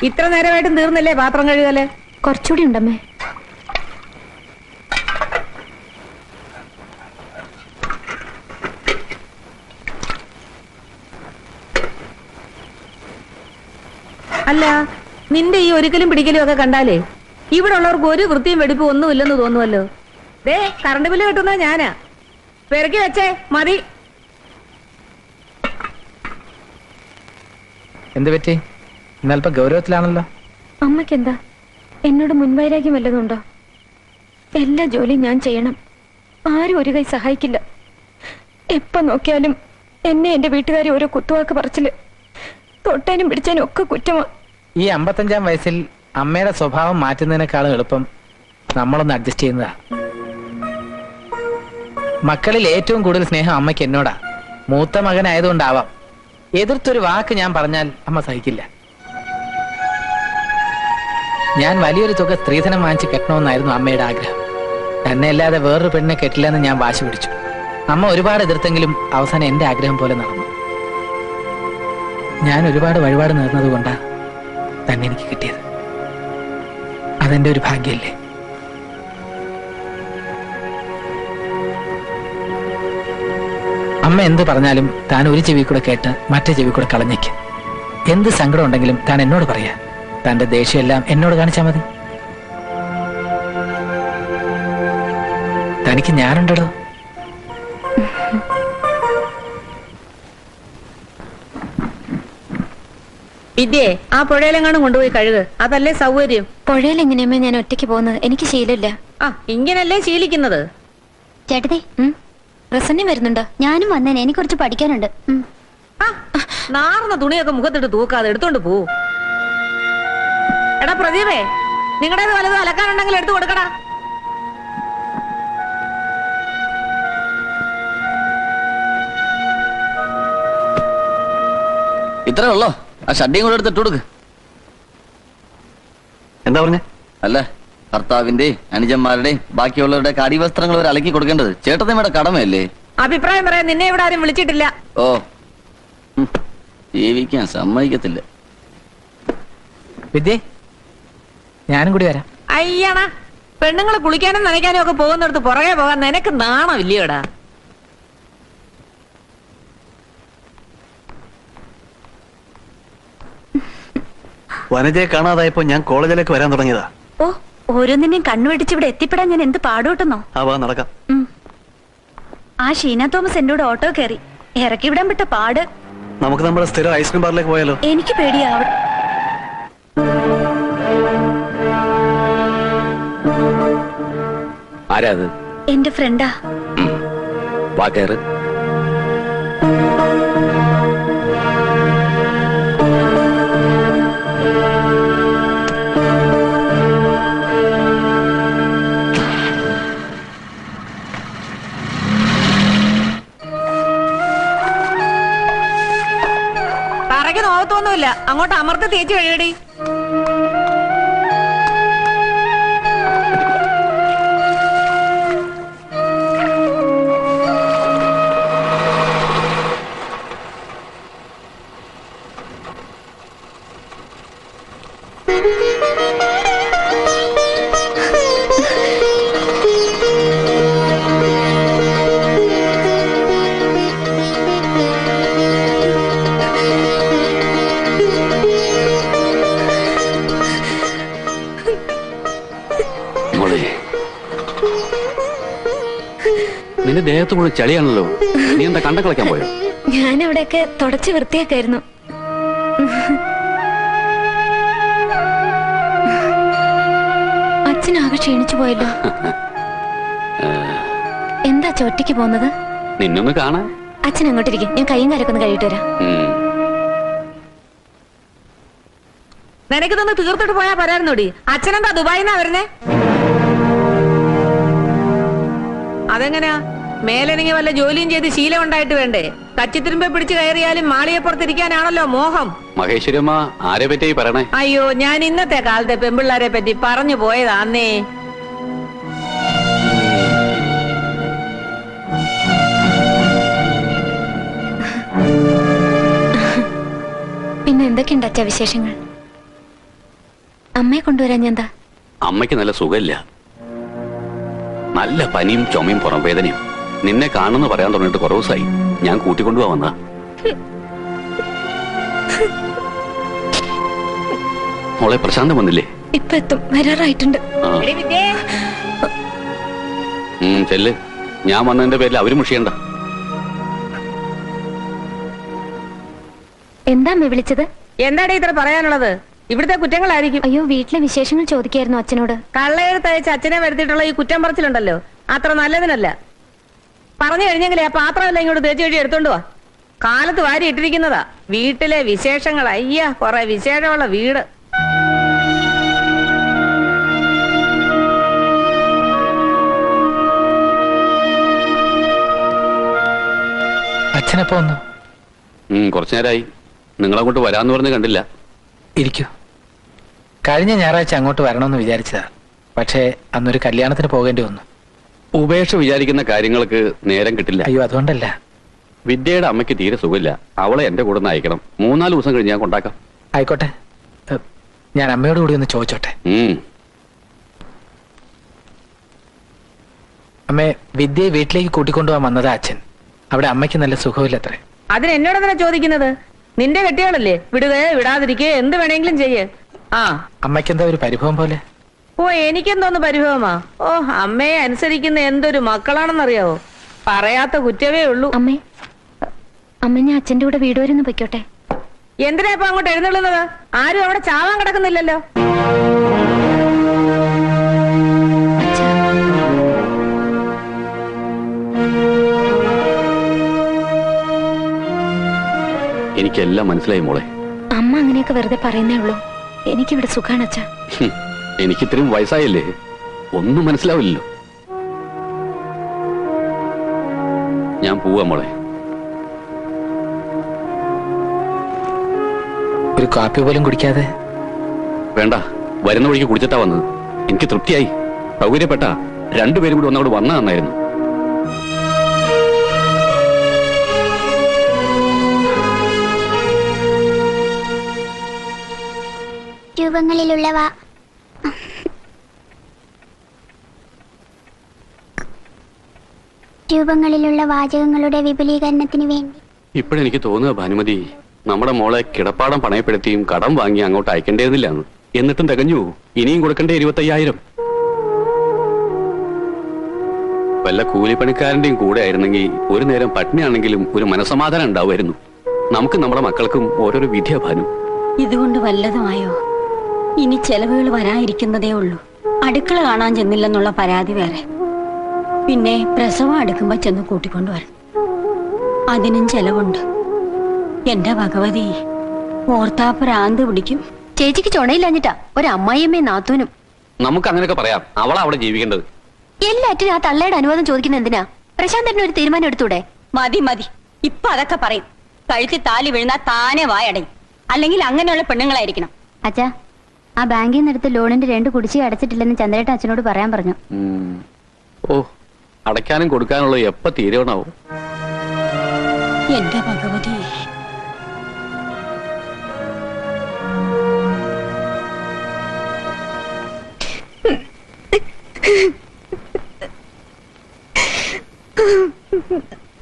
ഇത്ര നേരമായിട്ടും തീർന്നില്ലേ പാത്രം കഴുകല്? കുറച്ചുകൂടി ഉണ്ടമ്മേ. അല്ല, നിന്റെ ഈ ഒരിക്കലും പിടിക്കലും ഒക്കെ കണ്ടാലേ ഇവിടെ ഉള്ളവർക്ക് ഒരു വൃത്തിയും വെടിപ്പും ഒന്നുമില്ലെന്ന് തോന്നുമല്ലോ. ദേ, കറണ്ട് ബില്ല് കിട്ടുന്നത് ഞാനാ. പെരക്കി വെച്ചേ മതി. എന്ത് പറ്റി? ഇന്നൽപ്പം ഗൗരവത്തിലാണല്ലോ. അമ്മയ്ക്ക് എന്താ എന്നോട് മുൻവൈരാഗ്യം വല്ലതുണ്ടോ? എല്ലാ ജോലിയും ഞാൻ ചെയ്യണം, ആരും ഒരു കൈ സഹായിക്കില്ല. എപ്പോ നോക്കിയാലും എന്നെ എന്റെ വീട്ടുകാരെ ഓരോ കുത്തുവാക്ക് പറച്ചില്, തൊട്ടാനും പിടിച്ചാനും ഒക്കെ കുറ്റമാ. ഈ 55-ാം വയസ്സിൽ അമ്മയുടെ സ്വഭാവം മാറ്റുന്നതിനേക്കാളും എളുപ്പം നമ്മളൊന്ന് അഡ്ജസ്റ്റ് ചെയ്യുന്നതാ. മക്കളിൽ ഏറ്റവും കൂടുതൽ സ്നേഹം അമ്മയ്ക്ക് എന്നോടാ. മൂത്ത മകനായതുകൊണ്ടാവാം. എതിർത്തൊരു വാക്ക് ഞാൻ പറഞ്ഞാൽ അമ്മ സഹിക്കില്ല. ഞാൻ വലിയൊരു തുക സ്ത്രീധനം വാങ്ങിച്ച് കെട്ടണമെന്നായിരുന്നു അമ്മയുടെ ആഗ്രഹം. തന്നെ അല്ലാതെ വേറൊരു പെണ്ണിനെ കെട്ടില്ലെന്ന് ഞാൻ വാശി പിടിച്ചു. അമ്മ ഒരുപാട് എതിർത്തെങ്കിലും അവസാനം എന്റെ ആഗ്രഹം പോലെ നടന്നു. ഞാൻ ഒരുപാട് വഴിപാട് നേർന്നത് കൊണ്ടാ തന്നെ എനിക്ക് കിട്ടിയത്. അതെന്റെ ഒരു ഭാഗ്യല്ലേ? അമ്മ എന്ത് പറഞ്ഞാലും താൻ ഒരു ചെവി കൂടെ കേട്ട് മറ്റേ ചെവി കൂടെ കളഞ്ഞേക്ക്. എന്ത് സങ്കടം ഉണ്ടെങ്കിലും താൻ എന്നോട് പറയാ. തന്റെ ദേഷ്യം എല്ലാം എന്നോട് കാണിച്ചാ മതി. തനിക്ക് ഞാനുണ്ടോ? വിദ്യേ, ആ പുഴയിലെങ്ങാനും കൊണ്ടുപോയി കഴുക്. അതല്ലേ സൗകര്യം. പുഴയിൽ എങ്ങനെയമ്മേ ഞാൻ ഒറ്റയ്ക്ക് പോകുന്നത്? എനിക്ക് ശീലമില്ല. ആ, ഇങ്ങനല്ലേ ശീലിക്കുന്നത്. ചേട്ടത്തെ പ്രസന്നം വരുന്നുണ്ടോ? ഞാനും വന്നേനെ, എനിക്ക് കുറച്ച് പഠിക്കാനുണ്ട്. നാർന്ന തുണിയൊക്കെ മുഖത്തിട്ട് തൂക്കാതെ എടുത്തോണ്ട് പോ. എടാ പ്രദീപേ, നിങ്ങളുടേത് വലതും അലക്കാനുണ്ടെങ്കിൽ എടുത്തു കൊടുക്കടാ. ഇത്രേ ഉള്ളോ? ആ ഷഡ്ഡിയും കൂടെ എടുത്തിട്ട് കൊടുക്ക്. എന്താ പറഞ്ഞേ? അല്ല, ഭർത്താവിന്റെ അനുജന്മാരുടെ ബാക്കിയുള്ളവരുടെ അടിവസ്ത്രങ്ങൾ ഒരു അലക്കി കൊടുക്കേണ്ടത് ചേട്ടത്തിയുടെ കടമയല്ലേ? അഭിപ്രായം പറയാൻ നിന്നെ ഇവിടെ ആരും വിളിച്ചിട്ടില്ല. ഓ, ജീവിക്കാൻ സമ്മതിക്കത്തില്ല. വിദ്യേ, ഞാനും കൂടി വരാം. അയ്യണ, പെണ്ണുങ്ങൾ കുളിക്കാനും നനയ്ക്കാനും ഒക്കെ പോകുന്നിടത്ത് പുറകെ പോകാൻ നിനക്ക് നാണമില്ലയോടാ? വനജയെ കാണാതായപ്പോ ഞാൻ കോളേജിലേക്ക് വരാൻ തുടങ്ങിയതാ. ഓ, ഓരോന്നിനെയും കണ്ണുവെടിച്ച് ഇവിടെ എത്തിപ്പെടാൻ ഞാൻ എന്ത് പാടുപെട്ടെന്നോ. നടക്കാം. ആ ഷീന തോമസ് എന്നോട് ഓട്ടോ കയറി ഇറക്കി വിടാൻ വിട്ട പാട്. നമുക്ക് നമ്മുടെ സ്ഥിരം ഐസ്ക്രീം ബാറിലേക്ക് പോയാലോ? എനിക്ക് പേടിയാ. ആരാ അത്? എന്റെ ഫ്രണ്ടാ. വാ കയറ്. തറയ്ക്ക് നോകത്തൊന്നുമില്ല, അങ്ങോട്ട് അമർത്തി തേച്ച് കഴിയടി. നിന്റെ ദേഹത്ത് മുഴുവൻ ചളിയാണല്ലോ. നീ എന്താ കണ്ട കളിക്കാൻ പോയോ? ഞാൻ അവിടെയൊക്കെ തുടച്ച് വൃത്തിയാക്കായിരുന്നു. അച്ഛനാകെ ക്ഷീണിച്ചു പോയല്ലോ. എന്താ ഒറ്റയ്ക്ക് പോകുന്നത്? നിന്നൊന്ന് കാണാൻ. അച്ഛൻ അങ്ങോട്ടിരിക്കും, ഞാൻ കൈയും കാലൊക്കെ കഴിയിട്ട് വരാം. നിനക്കിതൊന്ന് തീർത്തിട്ട് പോയാ പറയാറുന്നോടി. അച്ഛനെന്താ ദുബായിന്നാ വരുന്നേ? അതെങ്ങനെയാ? മേലെനിങ്ങി വല്ല ജോലിയും ചെയ്ത് ശീലം ഉണ്ടായിട്ട് വേണ്ടേ? കച്ചിത്തിരുമ്പെ പിടിച്ച് കയറിയാലും മാളികപ്പുറത്തിരിക്കാനാണല്ലോ മോഹം. മഹേശ്വരമ്മ ആരെ പറ്റി പറയണേ? അയ്യോ, ഞാൻ ഇന്നത്തെ കാലത്തെ പെമ്പിള്ളാരെ പറ്റി പറഞ്ഞു പോയതാന്നേ. പിന്നെ എന്തൊക്കെയുണ്ട് അച്ഛാ വിശേഷങ്ങൾ? അമ്മയെ കൊണ്ടുവരാൻ ഞാൻ എന്താ? അമ്മയ്ക്ക് നല്ല സുഖമില്ല. നല്ല പനിയും ചുമയും പുറം വേദനയും. നിന്നെ കാണുന്നു പറയാൻ തുടങ്ങിയിട്ട് കുറേ ദിവസമായി. ഞാൻ കൂട്ടിക്കൊണ്ടുപോവാ വന്നാ. മോളെ പ്രശാന്തം വന്നില്ലേ? ഇപ്പൊ എത്തും, വരാറായിട്ടുണ്ട്. ചെല്ല്. ഞാൻ വന്നതിന്റെ പേരിൽ അവര് മുഷിയണ്ട. എന്താ അമ്മ വിളിച്ചത്? എന്താടേ ഇത്ര പറയാനുള്ളത്? ഇവിടുത്തെ കുറ്റങ്ങളായിരിക്കും. അയ്യോ, വീട്ടിലെ വിശേഷങ്ങൾ ചോദിക്കായിരുന്നു അച്ഛനോട്. കള്ളയെടുത്തയച്ച് അച്ഛനെ വരുത്തിയിട്ടുള്ള ഈ കുറ്റം പറച്ചിലുണ്ടല്ലോ, അത്ര നല്ലതിനല്ല. പറഞ്ഞു കഴിഞ്ഞെങ്കിലേ ആ പാത്രമല്ല ഇങ്ങോട്ട് തേച്ച് കഴിച്ച് എടുത്തോണ്ട് വാ. കാലത്ത് വാരി ഇട്ടിരിക്കുന്നതാ വീട്ടിലെ വിശേഷങ്ങൾ. അയ്യ, കുറെ വിശേഷമുള്ള വീട്. അച്ഛനെപ്പോ വന്നു? കുറച്ചു നേരമായി. നിങ്ങളങ്ങോട്ട് വരാന്ന് പറഞ്ഞ് കണ്ടില്ല. ഇരിക്കൂ. കഴിഞ്ഞ ഞായറാഴ്ച അങ്ങോട്ട് വരണമെന്ന് വിചാരിച്ചതാ. പക്ഷേ അന്നൊരു കല്യാണത്തിന് പോകേണ്ടി വന്നു. ഉപേക്ഷ വിചാരിക്കുന്ന കാര്യങ്ങൾക്ക് നേരം കിട്ടില്ല. അയ്യോ, അതുകൊണ്ടല്ല. വിദ്യയുടെ അമ്മയ്ക്ക് തീരെ സുഖമില്ല. അവളെ എന്റെ കൂടെ ഒന്ന് അയക്കണം. 3-4 ദിവസം കഴിഞ്ഞ് ഞാൻ കൊണ്ടാക്കാം. ആയിക്കോട്ടെ. ഞാൻ അമ്മയോട് കൂടി ഒന്ന് ചോദിച്ചോട്ടെ. അമ്മേ, വിദ്യയെ വീട്ടിലേക്ക് കൂട്ടിക്കൊണ്ടുപോകാൻ വന്നതാ അച്ഛൻ. അവിടെ അമ്മയ്ക്ക് നല്ല സുഖമില്ലത്രേ. അതിന് എന്നോട് തന്നെ ചോദിക്കുന്നത്? നിന്റെ കെട്ടികളല്ലേ, വിടുകയോ വിടാതിരിക്കുകയോ എന്ത് വേണമെങ്കിലും ചെയ്യേ. ആ, അമ്മയ്ക്ക് എന്താ ഒരു പരിഭവം പോലെ? ഓ, എനിക്കെന്തോന്ന് പരിഭവമാ? ഓ, അമ്മയെ അനുസരിക്കുന്ന എന്തൊരു മക്കളാണെന്നറിയാവോ? പറയാത്ത കുറ്റമേ ഉള്ളൂ. അമ്മേ, അമ്മ ഞാൻ അച്ഛന്റെ കൂടെ വീട് വരെ ഒന്ന് പൊയ്ക്കോട്ടെ? എന്തിനാ ഇപ്പൊ അങ്ങോട്ട് എഴുന്നള്ളുന്നത്? ആരും അവിടെ ചാവാൻ കിടക്കുന്നില്ലല്ലോ. അച്ഛാ, എനിക്കെല്ലാം മനസ്സിലായി മോളെ. അമ്മ അങ്ങനെയൊക്കെ വെറുതെ പറയുന്നേ ഉള്ളൂ. എനിക്കിവിടെ സുഖാണ് അച്ഛാ. എനിക്കിത്രയും വയസ്സായില്ലേ, ഒന്നും മനസ്സിലാവില്ലല്ലോ. ഞാൻ പോവാ മോളെ. ഒരു കാപ്പി പോലും കുടിക്കാതെ? വേണ്ട, വരുന്ന വഴിക്ക് കുടിച്ചിട്ടാ വന്നത്. എനിക്ക് തൃപ്തിയായി. സൗകര്യപ്പെട്ട രണ്ടുപേരും കൂടി ഒന്നങ്ങോട്ട് വന്നാ നന്നായിരുന്നു. രൂപങ്ങളിലുള്ള വാചകങ്ങളുടെ വിപുലീകരണത്തിന് വേണ്ടി ഇപ്പോഴെനിക്ക് തോന്നുക ഭാനുമതി, നമ്മുടെ മോളെ കിടപ്പാടം പണയപ്പെടുത്തിയും കടം വാങ്ങി അങ്ങോട്ട് അയക്കേണ്ടതില്ലാന്ന്. എന്നിട്ടും തികഞ്ഞു. ഇനിയും കൊടുക്കേണ്ട 25,000. വല്ല കൂലിപ്പണിക്കാരന്റെയും കൂടെ ആയിരുന്നെങ്കിൽ ഒരു നേരം പട്ടിണിയാണെങ്കിലും ഒരു മനസമാധാനം ഉണ്ടാവുമായിരുന്നു. നമുക്ക് നമ്മുടെ മക്കൾക്കും ഓരോരോ വിധിയാ ഭാനു. ഇതുകൊണ്ട് വല്ലതുമായോ? ഇനി ചെലവുകൾ വരാതിരിക്കുന്നതേ ഉള്ളൂ. അടുക്കള കാണാൻ ചെന്നില്ലെന്നുള്ള പരാതി വേറെ. പിന്നെ പ്രസവം അടുക്കുമ്പോ ചെന്ന് കൂട്ടിക്കൊണ്ടുവരണം. അതിനും ചെലവുണ്ട്. എന്റെ ഭഗവതി, ഓർത്താ പ്രാന്ത് പിടിക്കും. ചേച്ചിക്ക് ചുണയില്ലാഞ്ഞിട്ടാ ഒരു അമ്മായിയമ്മയും നാത്തൂനും. നമുക്ക് അങ്ങനെയൊക്കെ പറയാം. അവളാ അവിടെ ജീവിക്കേണ്ടത്. എല്ലാറ്റിനും ആ തള്ളയുടെ അനുവാദം ചോദിക്കുന്ന എന്തിനാ? പ്രശാന്തന് ഒരു തീരുമാനം എടുത്തൂടെ? മതി മതി, ഇപ്പൊ അതൊക്കെ പറയും. കഴുത്തി താലി വീഴുന്ന താനെ വായടയും. അല്ലെങ്കിൽ അങ്ങനെയുള്ള പെണ്ണുങ്ങളായിരിക്കണം. അച്ഛാ, ആ ബാങ്കിൽ നിന്ന് എടുത്ത് ലോണിന്റെ 2 കുടിശ്ശിക അടച്ചിട്ടില്ലെന്ന് ചന്ദ്രേട്ട അച്ഛനോട് പറയാൻ പറഞ്ഞു. ഓ, അടയ്ക്കാനും കൊടുക്കാനുള്ള എപ്പ തീരുമാനാവും? എന്റെ ഭഗവതി,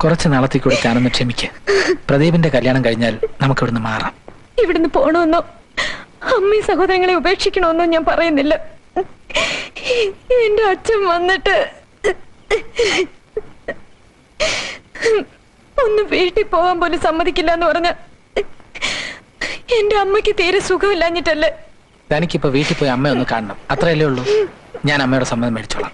കുറച്ച് നാളത്തേക്ക് കൂടി ഞാനൊന്ന് ക്ഷമിക്ക. പ്രദീപിന്റെ കല്യാണം കഴിഞ്ഞാൽ നമുക്ക് ഇവിടുന്ന് മാറാം. ഇവിടുന്ന് പോണമെന്നോ അമ്മയും സഹോദരങ്ങളെ ഉപേക്ഷിക്കണമെന്നോ ഞാൻ പറയുന്നില്ല. എന്റെ അച്ഛൻ വന്നിട്ട് ഒന്ന് വീട്ടിൽ പോകാൻ പോലും സമ്മതിക്കില്ല എന്ന് പറഞ്ഞ എന്റെ അമ്മയ്ക്ക് തീരെ സുഖമില്ലാഞ്ഞിട്ടല്ലേ? തനിക്കിപ്പോ വീട്ടിൽ പോയി അമ്മ ഒന്ന് കാണണം, അത്രയല്ലേ ഉള്ളൂ. ഞാൻ അമ്മയുടെ സമ്മതം മേടിച്ചോളാം.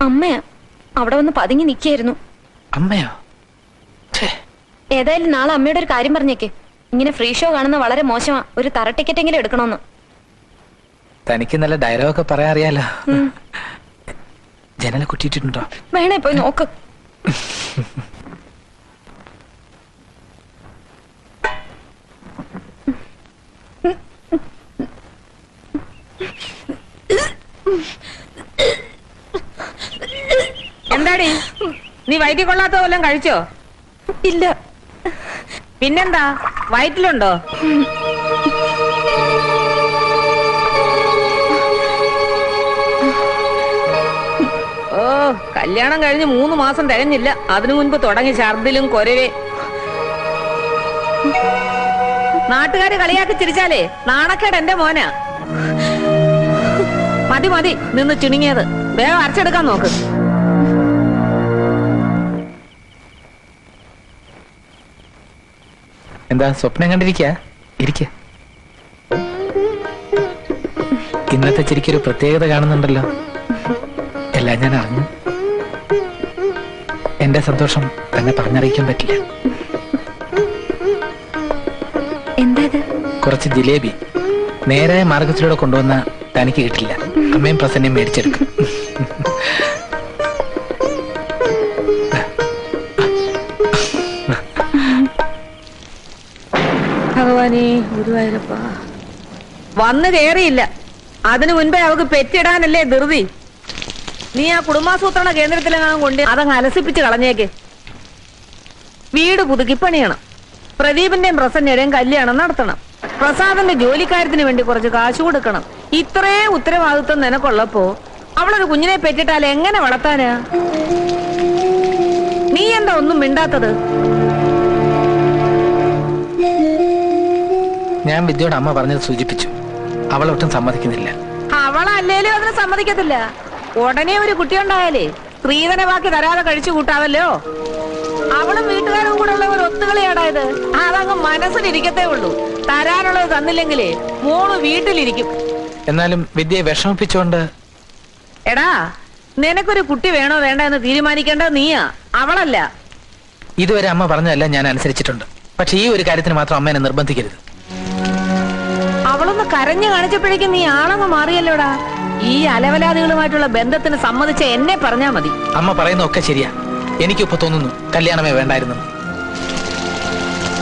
അമ്മയാ അവിടെ വന്ന് പതുങ്ങി നിൽക്കായിരുന്നു. അമ്മയോ? ഏതായാലും നാളെ അമ്മയുടെ ഒരു കാര്യം പറഞ്ഞേക്ക്. ഇങ്ങനെ ഫ്രീ ഷോ കാണുന്ന വളരെ മോശമാ. ഒരു തറ ടിക്കറ്റ് എങ്കിലും എടുക്കണമെന്ന്. തനിക്ക് നല്ല ഡയലോഗൊക്കെ പറയാൻ അറിയാലോ. ജനല കുറ്റിയിട്ടുണ്ടോ? വേണേ പോയി നോക്ക്. എന്താടി നീ വയറ്റിൽ കൊള്ളാത്ത വല്ലതും കഴിച്ചോ? ഇല്ല. പിന്നെന്താ, വയറ്റിലുണ്ടോ? ഓ, കല്യാണം കഴിഞ്ഞ് 3 മാസം തികഞ്ഞില്ല, അതിനു മുൻപ് തുടങ്ങി ഛർദിലും കൊരവേ. നാട്ടുകാര് കളിയാക്കി ചിരിച്ചാലേ നാണക്കേട് എന്റെ മോനാ. മതി മതി നിന്ന് ചിണുങ്ങിയത്, വേഗം അരച്ചെടുക്കാൻ നോക്ക്. എന്താ സ്വപ്നം കണ്ടിരിക്കാ? ഇരിക്ക. ഇന്നത്തെ ചിരിക്കൊരു പ്രത്യേകത കാണുന്നുണ്ടല്ലോ. എല്ലാം ഞാൻ അറിഞ്ഞു. എന്റെ സന്തോഷം തന്നെ പറഞ്ഞറിയിക്കാൻ പറ്റില്ല. എന്താ? കുറച്ച് ജിലേബി നേരായ മാർഗത്തിലൂടെ കൊണ്ടുവന്ന തനിക്ക് കിട്ടില്ല. അമ്മയും പ്രസന്നയും മേടിച്ചെടുക്കും. ഭഗവാനേ, ഗുരുവായൂരപ്പ. വന്നു കേറിയില്ല, അതിനു മുൻപേ അവക്ക് പെറ്റിടാനല്ലേ ധൃതി. നീ ആ കുടുംബാസൂത്രണ കേന്ദ്രത്തിലെങ്ങാനും കൊണ്ട് അതങ്ങ് അലസിപ്പിച്ച് കളഞ്ഞേക്ക്. വീട് പുതുക്കിപ്പണിയണം. പ്രദീപിന്റെയും പ്രസന്നയുടെയും കല്യാണം നടത്തണം. പ്രസാദന്റെ ജോലിക്കാര്യത്തിന് വേണ്ടി കുറച്ച് കാശ് കൊടുക്കണം. ഇത്രയും ഉത്തരവാദിത്വം നിനക്കുള്ളപ്പോ അവളൊരു കുഞ്ഞിനെ പെറ്റിട്ടാൽ എങ്ങനെ വളർത്താനാ? നീ എന്താ ഒന്നും മിണ്ടാത്തത്? ഞാൻ വിദ്യയോട് അമ്മ പറഞ്ഞത് സൂചിപ്പിച്ചു. അവളൊട്ടും സമ്മതിക്കുന്നില്ല. അവളല്ലേലും അതിന് സമ്മതിക്കത്തില്ല. ഉടനെ ഒരു കുട്ടിയുണ്ടായാലേ സ്ത്രീധന ബാക്കി തരാതെ കഴിച്ചു കൂട്ടാവല്ലോ. അവളും വീട്ടുകാരും കൂടെ ഉള്ള ഒരു ഒത്തുകളിയാടായത്. അതങ്ങ് മനസ്സിലിരിക്കത്തേ ഉള്ളൂ. തരാനുള്ളത് തന്നില്ലെങ്കിലേ മോള് വീട്ടിലിരിക്കും. എന്നാലും വിദ്യയെ വിഷമിപ്പിച്ചുകൊണ്ട്. എടാ, നിനക്കൊരു കുട്ടി വേണോ വേണ്ട എന്ന് തീരുമാനിക്കേണ്ടത് നീയാ, അവളല്ല. ഇതുവരെ അമ്മ പറഞ്ഞതല്ല ഞാൻ അനുസരിച്ചിട്ടുണ്ട്. പക്ഷെ ഈ ഒരു കാര്യത്തിന് മാത്രം അമ്മേനെ നിർബന്ധിക്കരുത്. അവളൊന്ന് കരഞ്ഞു കാണിച്ചപ്പോഴേക്കും നീ ആളങ്ങ് മാറിയല്ലോടാ. ഈ അലവലാദികളുമായിട്ടുള്ള ബന്ധത്തിന് സമ്മതിച്ച എന്നെ പറഞ്ഞാ മതി. അമ്മ പറയുന്ന ഒക്കെ ശരിയാ. എനിക്കിപ്പോ തോന്നുന്നു കല്യാണമേ വേണ്ടായിരുന്നു.